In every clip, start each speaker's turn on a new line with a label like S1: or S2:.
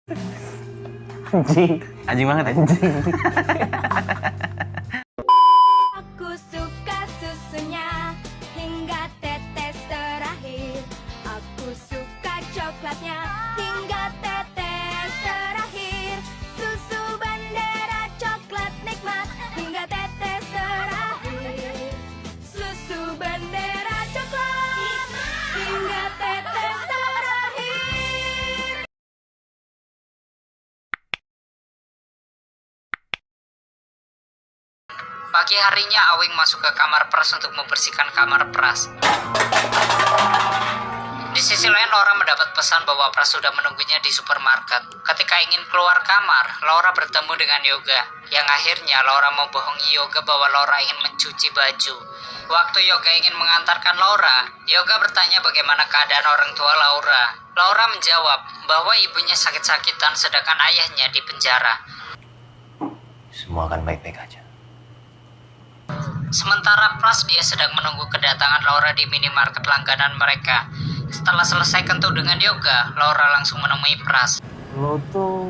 S1: Anjing.
S2: Anjing banget ya?
S1: Anjing.
S3: Aku suka susunya hingga tetes terakhir. Aku suka coklatnya hingga tetes terakhir. Susu Bendera coklat nikmat hingga tetes terakhir. Susu Bendera coklat hingga tetes terakhir.
S4: Pagi harinya Awing masuk ke kamar Pras untuk membersihkan kamar Pras. Di sisi lain Laura mendapat pesan bahwa Pras sudah menunggunya di supermarket. Ketika ingin keluar kamar, Laura bertemu dengan Yoga. Yang akhirnya Laura membohongi Yoga bahwa Laura ingin mencuci baju. Waktu Yoga ingin mengantarkan Laura, Yoga bertanya bagaimana keadaan orang tua Laura. Laura menjawab bahwa ibunya sakit-sakitan sedangkan ayahnya di penjara.
S1: Semua akan baik-baik aja.
S4: Sementara Pras dia sedang menunggu kedatangan Laura di minimarket langganan mereka. Setelah selesai kentut dengan Yoga, Laura langsung menemui Pras.
S1: Lo tuh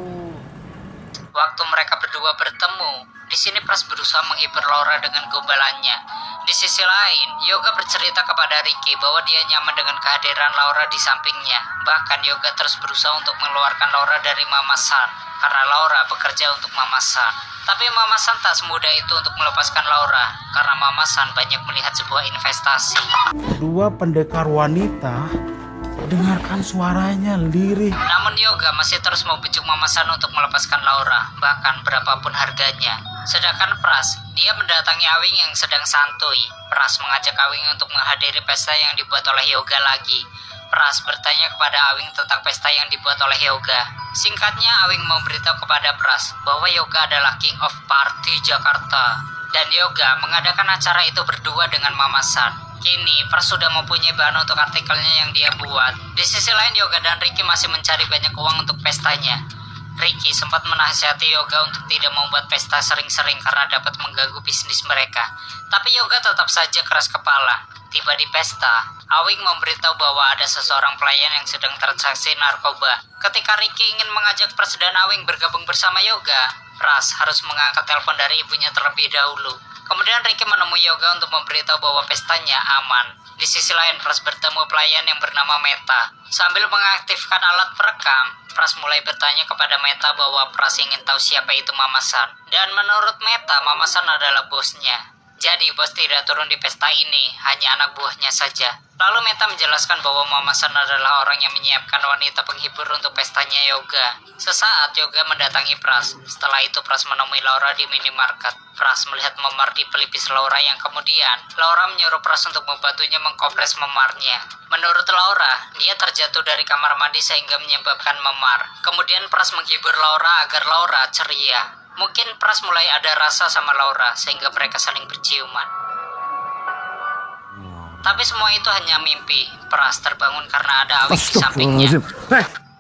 S4: Waktu mereka berdua bertemu, di sini Pras berusaha menghibur Laura dengan gombalannya. Di sisi lain, Yoga bercerita kepada Ricky bahwa dia nyaman dengan kehadiran Laura di sampingnya. Bahkan Yoga terus berusaha untuk mengeluarkan Laura dari Mama San, karena Laura bekerja untuk Mama San. Tapi Mama San tak semudah itu untuk melepaskan Laura, karena Mama San banyak melihat sebuah investasi.
S5: Dua pendekar wanita, dengarkan suaranya lirih.
S4: Namun Yoga masih terus membujuk Mama San untuk melepaskan Laura, bahkan berapapun harganya. Sedangkan Pras, dia mendatangi Awing yang sedang santuy. Pras mengajak Awing untuk menghadiri pesta yang dibuat oleh Yoga lagi. Pras bertanya kepada Awing tentang pesta yang dibuat oleh Yoga. Singkatnya, Awing memberitahu kepada Pras bahwa Yoga adalah King of Party Jakarta. Dan Yoga mengadakan acara itu berdua dengan Mama San. Kini, Pras sudah mempunyai bahan untuk artikelnya yang dia buat. Di sisi lain, Yoga dan Ricky masih mencari banyak uang untuk pestanya. Ricky sempat menasihati Yoga untuk tidak membuat pesta sering-sering karena dapat mengganggu bisnis mereka. Tapi Yoga tetap saja keras kepala. Tiba di pesta, Awing memberitahu bahwa ada seseorang pelayan yang sedang transaksi narkoba. Ketika Ricky ingin mengajak Pras dan Awing bergabung bersama Yoga, Pras harus mengangkat telepon dari ibunya terlebih dahulu. Kemudian Ricky menemui Yoga untuk memberitahu bahwa pestanya aman. Di sisi lain, Pras bertemu pelayan yang bernama Meta. Sambil mengaktifkan alat perekam, Pras mulai bertanya kepada Meta bahwa Pras ingin tahu siapa itu Mama San. Dan menurut Meta, Mama San adalah bosnya. Jadi bos tidak turun di pesta ini, hanya anak buahnya saja. Lalu Meta menjelaskan bahwa Mama San adalah orang yang menyiapkan wanita penghibur untuk pestanya Yoga. Sesaat Yoga mendatangi Pras. Setelah itu Pras menemui Laura di minimarket. Pras melihat memar di pelipis Laura yang kemudian Laura menyuruh Pras untuk membantunya mengkompres memarnya. Menurut Laura, dia terjatuh dari kamar mandi sehingga menyebabkan memar. Kemudian Pras menghibur Laura agar Laura ceria. Mungkin Pras mulai ada rasa sama Laura sehingga mereka saling berciuman. Tapi semua itu hanya mimpi. Pras terbangun karena ada Awing di sampingnya.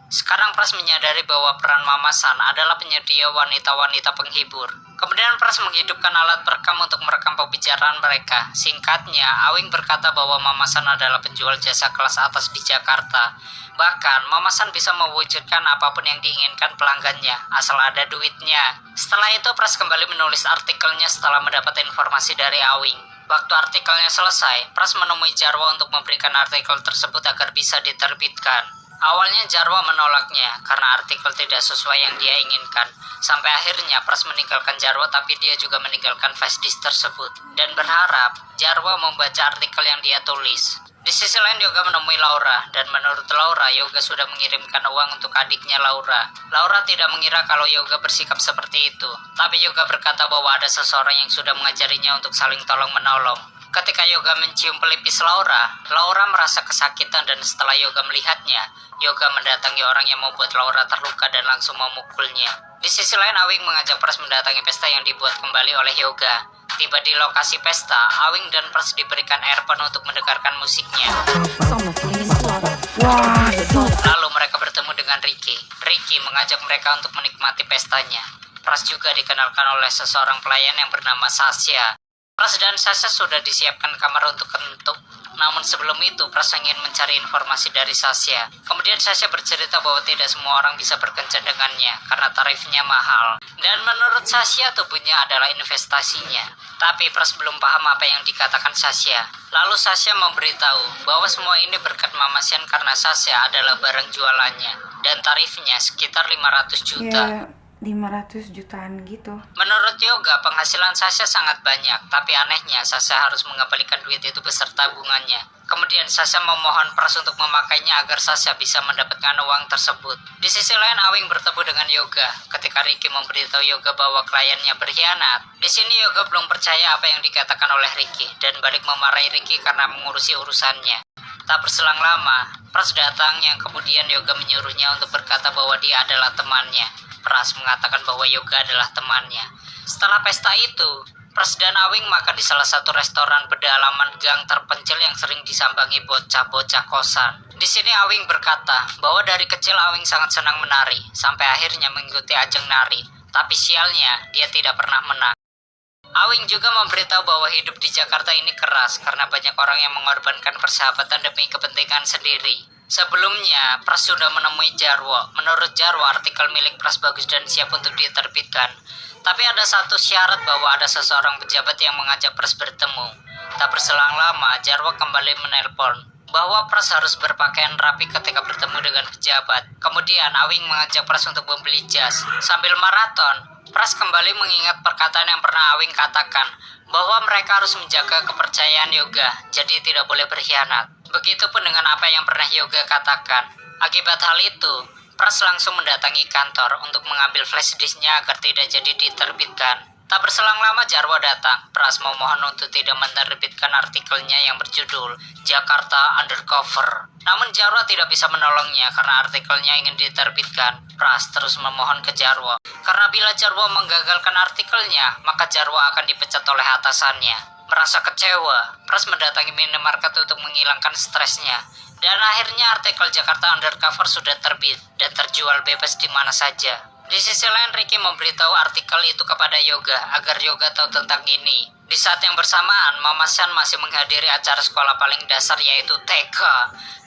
S4: Sekarang Pras menyadari bahwa peran Mama San adalah penyedia wanita-wanita penghibur. Kemudian Pras menghidupkan alat perekam untuk merekam pembicaraan mereka. Singkatnya, Awing berkata bahwa Mama San adalah penjual jasa kelas atas di Jakarta. Bahkan, Mama San bisa mewujudkan apapun yang diinginkan pelanggannya, asal ada duitnya. Setelah itu, Pras kembali menulis artikelnya setelah mendapat informasi dari Awing. Waktu artikelnya selesai, Pras menemui Jarwo untuk memberikan artikel tersebut agar bisa diterbitkan. Awalnya Jarwo menolaknya karena artikel tidak sesuai yang dia inginkan. Sampai akhirnya Pras meninggalkan Jarwo, tapi dia juga meninggalkan flash disk tersebut. Dan berharap Jarwo membaca artikel yang dia tulis. Di sisi lain Yoga menemui Laura, dan menurut Laura, Yoga sudah mengirimkan uang untuk adiknya Laura. Laura tidak mengira kalau Yoga bersikap seperti itu, tapi Yoga berkata bahwa ada seseorang yang sudah mengajarinya untuk saling tolong-menolong. Ketika Yoga mencium pelipis Laura, Laura merasa kesakitan dan setelah Yoga melihatnya, Yoga mendatangi orang yang membuat Laura terluka dan langsung memukulnya. Di sisi lain, Awing mengajak Pras mendatangi pesta yang dibuat kembali oleh Yoga. Tiba di lokasi pesta, Awing dan Pras diberikan earphone untuk mendengarkan musiknya. Lalu mereka bertemu dengan Ricky. Ricky mengajak mereka untuk menikmati pestanya. Pras juga dikenalkan oleh seseorang pelayan yang bernama Sasha. Pras dan Sasha sudah disiapkan kamar untuk kentut. Namun sebelum itu, Pras ingin mencari informasi dari Sasha. Kemudian Sasha bercerita bahwa tidak semua orang bisa berkencan dengannya karena tarifnya mahal. Dan menurut Sasha, tubuhnya adalah investasinya. Tapi Pras belum paham apa yang dikatakan Sasha. Lalu Sasha memberitahu bahwa semua ini berkat Mama Sian karena Sasha adalah barang jualannya. Dan tarifnya sekitar 500 juta.
S2: Ya, 500 jutaan gitu.
S4: Menurut Yoga, penghasilan Sasha sangat banyak, tapi anehnya Sasha harus mengembalikan duit itu beserta bunganya. Kemudian Sasha memohon Pras untuk memakainya agar Sasha bisa mendapatkan uang tersebut. Di sisi lain, Awing bertemu dengan Yoga ketika Ricky memberitahu Yoga bahwa kliennya berkhianat. Di sini Yoga belum percaya apa yang dikatakan oleh Ricky dan balik memarahi Ricky karena mengurusi urusannya. Tak berselang lama, Pras datang yang kemudian Yoga menyuruhnya untuk berkata bahwa dia adalah temannya. Pras mengatakan bahwa Yoga adalah temannya. Setelah pesta itu, Pras dan Awing makan di salah satu restoran pedalaman gang terpencil yang sering disambangi bocah-bocah kosan. Di sini Awing berkata bahwa dari kecil Awing sangat senang menari, sampai akhirnya mengikuti ajang nari. Tapi sialnya, dia tidak pernah menang. Awing juga memberitahu bahwa hidup di Jakarta ini keras karena banyak orang yang mengorbankan persahabatan demi kepentingan sendiri. Sebelumnya, Pras sudah menemui Jarwo. Menurut Jarwo, artikel milik Pras bagus dan siap untuk diterbitkan. Tapi ada satu syarat bahwa ada seseorang pejabat yang mengajak Pras bertemu. Tak berselang lama, Jarwo kembali menelpon bahwa Pras harus berpakaian rapi ketika bertemu dengan pejabat. Kemudian, Awing mengajak Pras untuk membeli jas. Sambil maraton, Pras kembali mengingat perkataan yang pernah Awing katakan, bahwa mereka harus menjaga kepercayaan Yoga, jadi tidak boleh berkhianat. Begitupun dengan apa yang pernah Yoga katakan. Akibat hal itu, Pras langsung mendatangi kantor untuk mengambil flash disknya agar tidak jadi diterbitkan. Tak berselang lama Jarwo datang. Pras memohon untuk tidak menerbitkan artikelnya yang berjudul Jakarta Undercover. Namun Jarwo tidak bisa menolongnya karena artikelnya ingin diterbitkan. Pras terus memohon ke Jarwo. Karena bila Jarwo menggagalkan artikelnya, maka Jarwo akan dipecat oleh atasannya. Merasa kecewa, Pras mendatangi minimarket untuk menghilangkan stresnya. Dan akhirnya artikel Jakarta Undercover sudah terbit dan terjual bebas di mana saja. Di sisi lain, Ricky memberitahu artikel itu kepada Yoga agar Yoga tahu tentang ini. Di saat yang bersamaan, Mama San masih menghadiri acara sekolah paling dasar yaitu TK.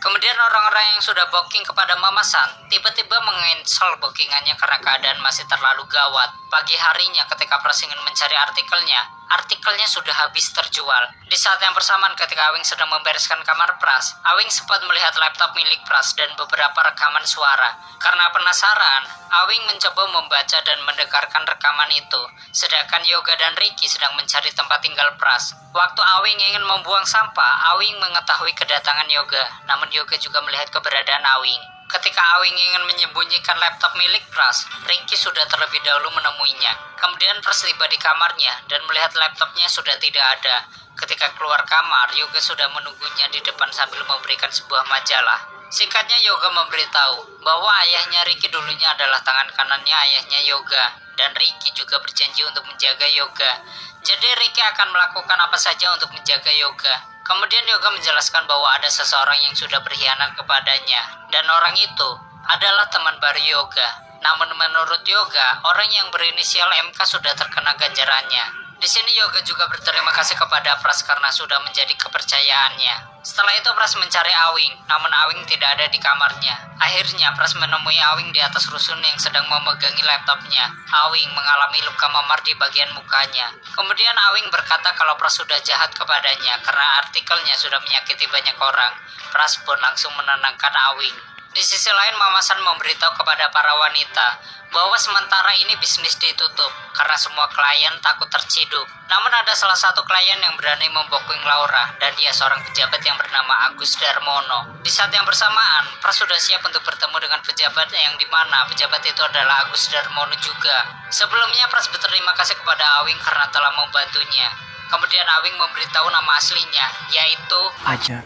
S4: Kemudian orang-orang yang sudah booking kepada Mama San tiba-tiba menginstal bookingannya karena keadaan masih terlalu gawat. Pagi harinya ketika Pras ingin mencari artikelnya sudah habis terjual. Di saat yang bersamaan ketika Awing sedang membereskan kamar Pras, Awing sempat melihat laptop milik Pras dan beberapa rekaman suara. Karena penasaran, Awing mencoba membaca dan mendengarkan rekaman itu, sedangkan Yoga dan Ricky sedang mencari tempat tinggal Pras. Waktu Awing ingin membuang sampah, Awing mengetahui kedatangan Yoga, namun Yoga juga melihat keberadaan Awing. Ketika Awing ingin menyembunyikan laptop milik Pras, Ricky sudah terlebih dahulu menemuinya. Kemudian Pras tiba di kamarnya dan melihat laptopnya sudah tidak ada. Ketika keluar kamar, Yoga sudah menunggunya di depan sambil memberikan sebuah majalah. Singkatnya, Yoga memberitahu bahwa ayahnya Ricky dulunya adalah tangan kanannya ayahnya Yoga, dan Ricky juga berjanji untuk menjaga Yoga. Jadi Ricky akan melakukan apa saja untuk menjaga Yoga. Kemudian Yoga menjelaskan bahwa ada seseorang yang sudah berkhianat kepadanya, dan orang itu adalah teman baru Yoga. Namun menurut Yoga, orang yang berinisial MK sudah terkena ganjarannya. Di sini Yoga juga berterima kasih kepada Pras karena sudah menjadi kepercayaannya. Setelah itu Pras mencari Awing, namun Awing tidak ada di kamarnya. Akhirnya Pras menemui Awing di atas rusun yang sedang memegangi laptopnya. Awing mengalami luka memar di bagian mukanya. Kemudian Awing berkata kalau Pras sudah jahat kepadanya karena artikelnya sudah menyakiti banyak orang. Pras pun langsung menenangkan Awing. Di sisi lain, Mama San memberitahu kepada para wanita bahwa sementara ini bisnis ditutup karena semua klien takut terciduk. Namun ada salah satu klien yang berani membooking Laura, dan dia seorang pejabat yang bernama Agus Darmono. Di saat yang bersamaan, Pras sudah siap untuk bertemu dengan pejabat yang dimana pejabat itu adalah Agus Darmono juga. Sebelumnya Pras berterima kasih kepada Awing karena telah membantunya. Kemudian Awing memberitahu nama aslinya, yaitu
S1: Aja.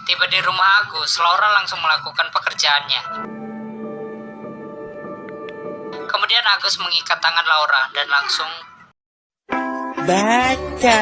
S4: Tiba di rumah Agus, Laura langsung melakukan pekerjaannya. Kemudian Agus mengikat tangan Laura dan langsung
S2: Baca.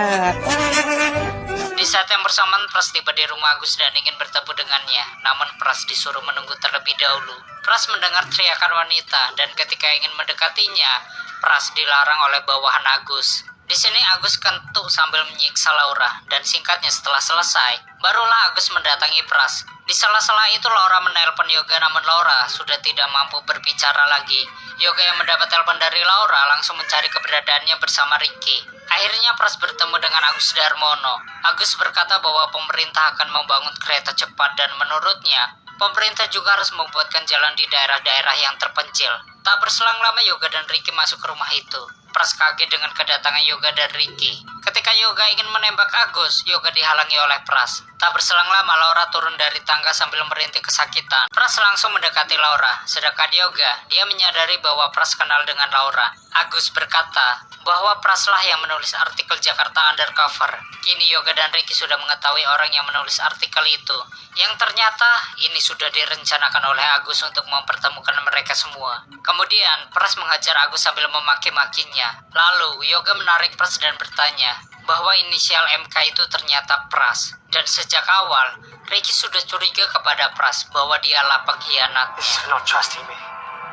S4: Di saat yang bersamaan, Pras tiba di rumah Agus dan ingin bertemu dengannya. Namun Pras disuruh menunggu terlebih dahulu. Pras mendengar teriakan wanita dan ketika ingin mendekatinya, Pras dilarang oleh bawahan Agus. Di sini Agus kentuk sambil menyiksa Laura, dan singkatnya setelah selesai, barulah Agus mendatangi Pras. Di sela-sela itu Laura menelpon Yoga, namun Laura sudah tidak mampu berbicara lagi. Yoga yang mendapat telepon dari Laura langsung mencari keberadaannya bersama Ricky. Akhirnya Pras bertemu dengan Agus Darmono. Agus berkata bahwa pemerintah akan membangun kereta cepat dan menurutnya, pemerintah juga harus membuatkan jalan di daerah-daerah yang terpencil. Tak berselang lama Yoga dan Ricky masuk ke rumah itu. Pras kaget dengan kedatangan Yoga dan Ricky. Ketika Yoga ingin menembak Agus, Yoga dihalangi oleh Pras. Tak berselang lama Laura turun dari tangga sambil merintih kesakitan. Pras langsung mendekati Laura, sedangkan Yoga, dia menyadari bahwa Pras kenal dengan Laura. Agus berkata bahwa Praslah yang menulis artikel Jakarta Undercover. Kini Yoga dan Ricky sudah mengetahui orang yang menulis artikel itu, yang ternyata ini sudah direncanakan oleh Agus untuk mempertemukan mereka semua. Kemudian Pras menghajar Agus sambil memaki-makinya. Lalu Yoga menarik Pras dan bertanya bahwa inisial MK itu ternyata Pras. Dan sejak awal Ricky sudah curiga kepada Pras bahwa dialah pengkhianatnya.
S1: You're not trusting me.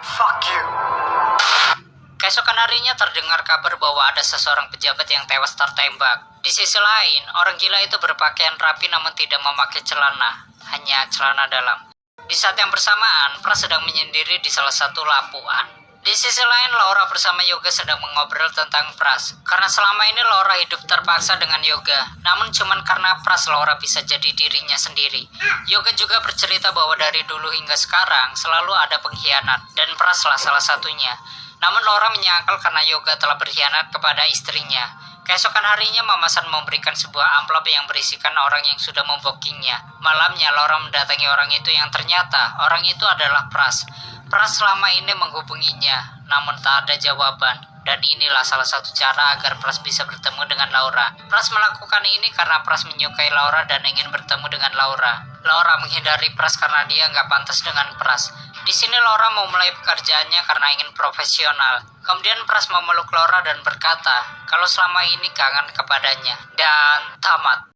S1: Fuck you.
S4: Keesokan harinya terdengar kabar bahwa ada seseorang pejabat yang tewas tertembak. Di sisi lain, orang gila itu berpakaian rapi namun tidak memakai celana, hanya celana dalam. Di saat yang bersamaan, Pras sedang menyendiri di salah satu lapuan. Di sisi lain, Laura bersama Yoga sedang mengobrol tentang Pras. Karena selama ini Laura hidup terpaksa dengan Yoga, namun cuman karena Pras Laura bisa jadi dirinya sendiri. Yoga juga bercerita bahwa dari dulu hingga sekarang selalu ada pengkhianat, dan Praslah salah satunya. Namun Laura menyangkal karena Yoga telah berkhianat kepada istrinya. Keesokan harinya Mama San memberikan sebuah amplop yang berisikan orang yang sudah membokingnya. Malamnya Laura mendatangi orang itu yang ternyata orang itu adalah Pras. Pras selama ini menghubunginya, namun tak ada jawaban. Dan inilah salah satu cara agar Pras bisa bertemu dengan Laura. Pras melakukan ini karena Pras menyukai Laura dan ingin bertemu dengan Laura. Laura menghindari Pras karena dia nggak pantas dengan Pras. Di sini Laura mau mulai pekerjaannya karena ingin profesional. Kemudian Pras memeluk Laura dan berkata kalau selama ini kangen kepadanya. Dan tamat.